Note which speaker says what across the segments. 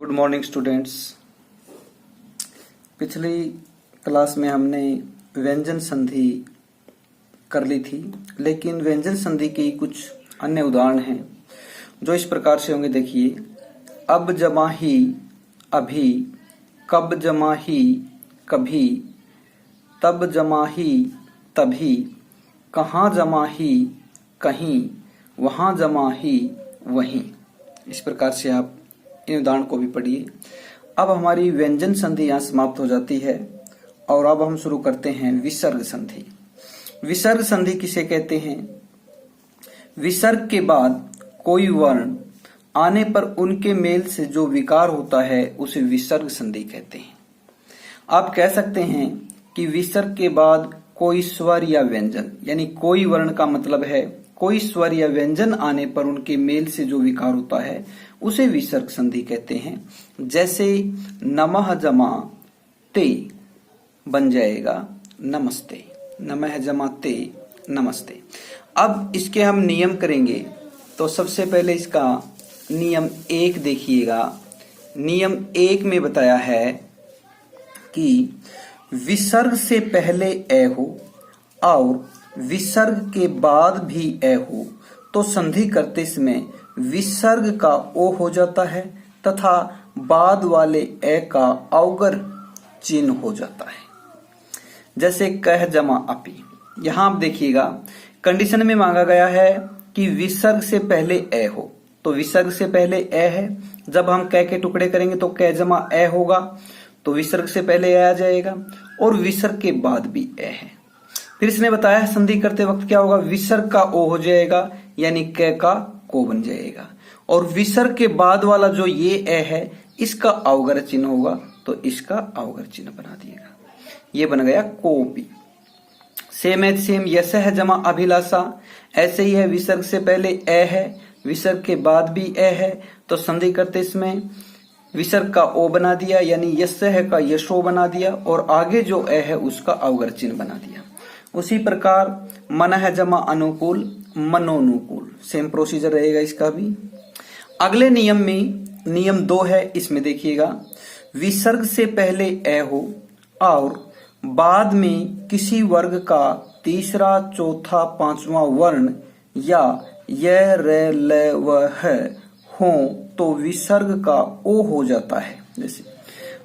Speaker 1: Good morning students. पिछली class में हमने व्यंजन संधि कर ली थी, लेकिन व्यंजन संधि की कुछ अन्य उदाहरण हैं जो इस प्रकार से होंगे। देखिए, अब जमा ही अभी, कब जमा ही कभी, तब जमा ही तभी, कहाँ जमा ही कहीं, वहां जमा ही वहीं। इस प्रकार से आप इन उदाहरण को भी पढ़िए। अब हमारी व्यंजन संधि यहाँ समाप्त हो जाती है और अब हम शुरू करते हैं विसर्ग संधि। विसर्ग संधि किसे कहते हैं? विसर्ग के बाद कोई वर्ण आने पर उनके मेल से जो विकार होता है उसे विसर्ग संधि कहते हैं। आप कह सकते हैं कि विसर्ग के बाद कोई स्वर या व्यंजन, यानी कोई वर्ण का मतलब है कोई स्वर या व्यंजन आने पर उनके मेल से जो विकार होता है उसे विसर्ग संधि कहते हैं। जैसे नमः जमा ते बन जाएगा नमस्ते, नमः जमा ते नमस्ते। अब इसके हम नियम करेंगे तो सबसे पहले इसका नियम 1 देखिएगा। नियम 1 में बताया है कि विसर्ग से पहले ए हो और विसर्ग के बाद भी ए हो तो संधि करते समय विसर्ग का ओ हो जाता है तथा बाद वाले ए का अवगर चिन्ह हो जाता है। जैसे कह जमा अपी, यहां आप देखिएगा कंडीशन में मांगा गया है कि विसर्ग से पहले ए हो, तो विसर्ग से पहले ए है। जब हम कह के टुकड़े करेंगे तो कह जमा ए होगा, तो विसर्ग से पहले ए आ जाएगा और विसर्ग के बाद भी ए है। फिर इसने बताया है संधि करते वक्त क्या होगा, विसर्ग का ओ हो जाएगा यानी क का को बन जाएगा और विसर्ग के बाद वाला जो ये ए है इसका अवगर चिन्ह होगा तो इसका अवगर चिन्ह बना दिएगा। ये बन गया कोपी। सेम है सेम यशः जमा अभिलाषा, ऐसे ही है विसर्ग से पहले ए है, विसर्ग के बाद भी ए है, तो संधि करते इसमें विसर्ग का ओ बना दिया यानी यशः का यशो बना दिया और आगे जो ए है उसका अवगर चिन्ह बना दिया। उसी प्रकार मनः जमा अनुकूल मनोनुकूल, सेम प्रोसीजर रहेगा इसका भी। अगले नियम में नियम 2 है, इसमें देखिएगा विसर्ग से पहले ए हो और बाद में किसी वर्ग का तीसरा चौथा पांचवा वर्ण या य रे ल व ह हो तो विसर्ग का ओ हो जाता है। जैसे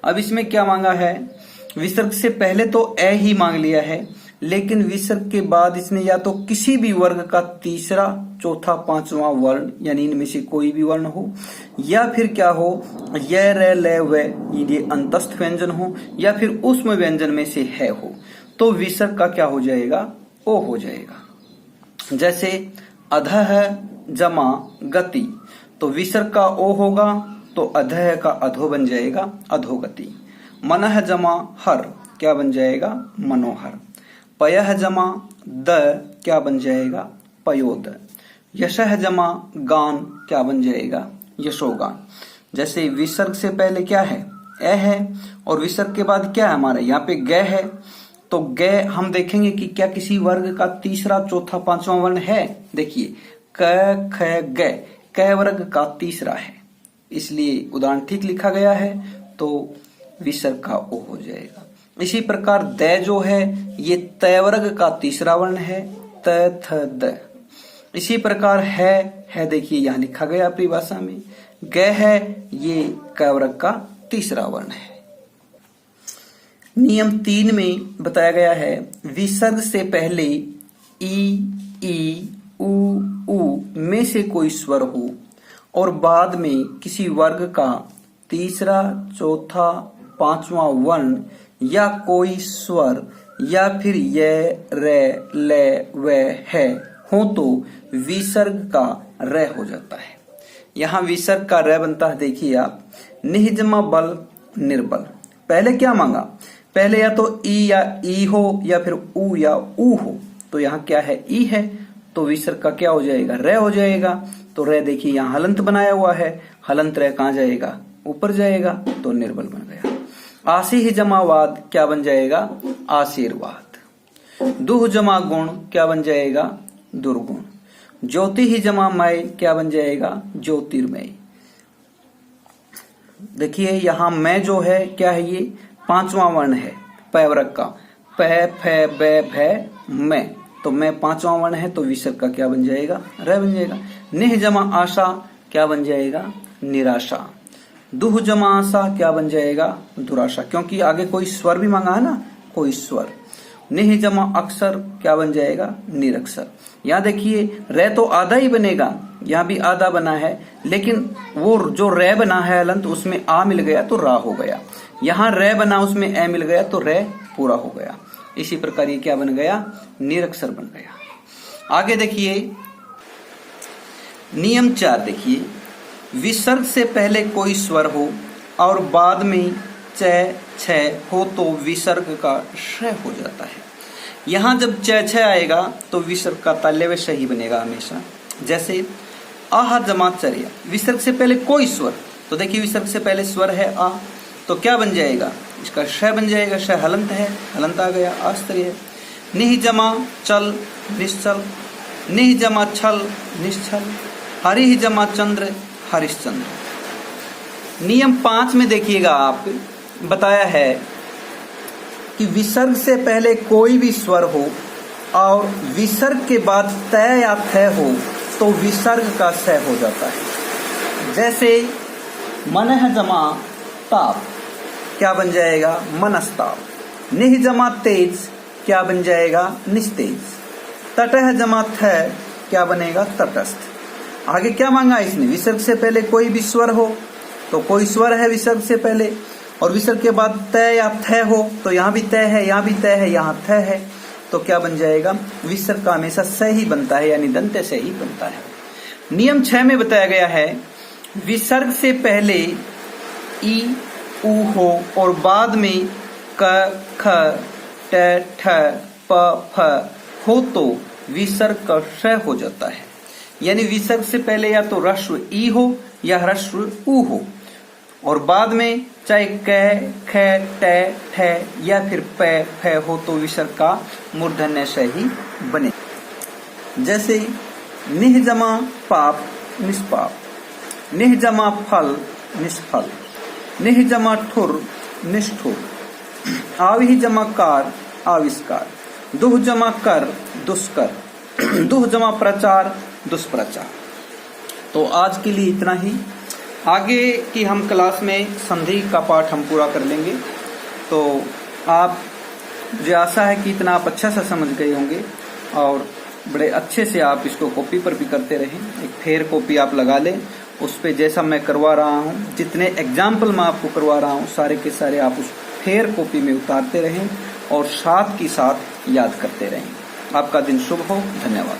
Speaker 1: अब इसमें क्या मांगा है, विसर्ग से पहले तो ए ही मांग लिया है, लेकिन विसर्ग के बाद इसने या तो किसी भी वर्ग का तीसरा चौथा पांचवा वर्ण यानी इनमें से कोई भी वर्ण हो या फिर क्या हो य रे ल व ये अंतस्थ व्यंजन हो या फिर उसमें व्यंजन में से है हो तो विसर्ग का क्या हो जाएगा, ओ हो जाएगा। जैसे अधः जमा गति, तो विसर्ग का ओ होगा तो अधः का अधो बन जाएगा अधोगति। मनः जमा हर क्या बन जाएगा, मनोहर। पयः जमा द क्या बन जाएगा, पयोद। यशः जमा गान क्या बन जाएगा, यशोगान। जैसे विसर्ग से पहले क्या है, ए है और विसर्ग के बाद क्या है हमारा यहाँ पे ग है, तो ग हम देखेंगे कि क्या किसी वर्ग का तीसरा चौथा पांचवा वर्ण है। देखिए क ख ग, क वर्ग का तीसरा है, इसलिए उदाहरण ठीक लिखा गया है तो विसर्ग का ओ हो जाएगा। इसी प्रकार द जो है ये तय वर्ग का तीसरा वर्ण है, त थ द। इसी प्रकार है देखिए यहाँ लिखा गया अपनी भाषा में, ग है ये क वर्ग का तीसरा वर्ण है। नियम 3 में बताया गया है विसर्ग से पहले ई उ में से कोई स्वर हो और बाद में किसी वर्ग का तीसरा चौथा पांचवा वर्ण या कोई स्वर या फिर य रे ल व है हो तो विसर्ग का र हो जाता है। यहाँ विसर्ग का र बनता है, देखिए आप निजमा बल निर्बल। पहले क्या मांगा, पहले या तो ई हो या फिर उ या ऊ हो, तो यहाँ क्या है ई है तो विसर्ग का क्या हो जाएगा, र हो जाएगा। तो र देखिए यहाँ हलंत बनाया हुआ है, हलंत र कहाँ जाएगा, ऊपर जाएगा तो निर्बल बन गया। आसी ही जमावाद क्या बन जाएगा, आशीर्वाद। दुह जमा गुण क्या बन जाएगा, दुर्गुण। ज्योति ही जमा मय क्या बन जाएगा, ज्योतिर्मय। देखिए यहाँ मैं जो है क्या है, ये पांचवा वर्ण है प वर्ग का, प फ ब भ मैं, तो मैं पांचवा वर्ण है, तो विसर्ग का क्या बन जाएगा, र बन जाएगा। निह जमा आशा क्या बन जाएगा, निराशा। दुह जमा आशा क्या बन जाएगा, दुराशा, क्योंकि आगे कोई स्वर भी मांगा है ना, कोई स्वर। निह जमा अक्षर क्या बन जाएगा, निरक्षर। यहाँ देखिए रे तो आधा ही बनेगा, यहाँ भी आधा बना है, लेकिन वो जो रे बना है अलंत, उसमें आ मिल गया तो रा हो गया। यहाँ रे बना उसमें ए मिल गया तो रे पूरा हो गया। इसी प्रकार ये क्या बन गया, निरक्षर बन गया। आगे देखिए नियम 4 देखिए, विसर्ग से पहले कोई स्वर हो और बाद में च छ हो तो विसर्ग का श हो जाता है। यहाँ जब च छ आएगा तो विसर्ग का ताल्यव्य सही बनेगा हमेशा। जैसे आह जमा चर्या, विसर्ग से पहले कोई स्वर, तो देखिए विसर्ग से पहले स्वर है आ, तो क्या बन जाएगा, इसका श बन जाएगा। श हलंत है, हलंत आ गया, आस्त्रीय है। निह जमा चल निश्चल, निह जमा छल निश्चल, हरि जमा चंद्र हरिश्चंद्र। नियम 5 में देखिएगा आप बताया है कि विसर्ग से पहले कोई भी स्वर हो और विसर्ग के बाद तय या थ हो तो विसर्ग का स हो जाता है। जैसे मनः जमा ताप क्या बन जाएगा, मनस्ताप। निह जमा तेज क्या बन जाएगा, निस्तेज। तटह जमा थ क्या बनेगा, तटस्थ। आगे क्या मांगा इसने, विसर्ग से पहले कोई भी स्वर हो, तो कोई स्वर है विसर्ग से पहले, और विसर्ग के बाद तय या थ हो, तो यहाँ भी तय है, यहाँ भी तय है, यहाँ थ है, तो क्या बन जाएगा, विसर्ग का हमेशा स ही बनता है, यानी दंत्य से ही बनता है। नियम 6 में बताया गया है, विसर्ग से पहले ई उ हो और बाद में क ख ट ठ प फ हो तो विसर्ग का श हो जाता है। यानी विसर्ग से पहले या तो ह्रस्व ई हो या ह्रस्व उ हो, और बाद में चाहे क ख ट ठ या फिर प फ हो तो विसर्ग का मूर्धन्य श ही बने। जैसे निह जमा पाप निष्पाप, निह जमा फल निष्फल, निह जमा ठुर निष्ठुर, आवि जमा कार आविष्कार, दुह जमा कर दुष्कर, दुह जमा प्रचार दुष्प्रचार। तो आज के लिए इतना ही। आगे की हम क्लास में संधि का पाठ हम पूरा कर लेंगे। तो आप, मुझे आशा है कि इतना आप अच्छा सा समझ गए होंगे और बड़े अच्छे से आप इसको कॉपी पर भी करते रहें। एक फेयर कॉपी आप लगा लें, उस पे जैसा मैं करवा रहा हूँ, जितने एग्जाम्पल मैं आपको करवा रहा हूँ, सारे के सारे आप उस फेयर कॉपी में उतारते रहें और साथ ही साथ याद करते रहें। आपका दिन शुभ हो। धन्यवाद।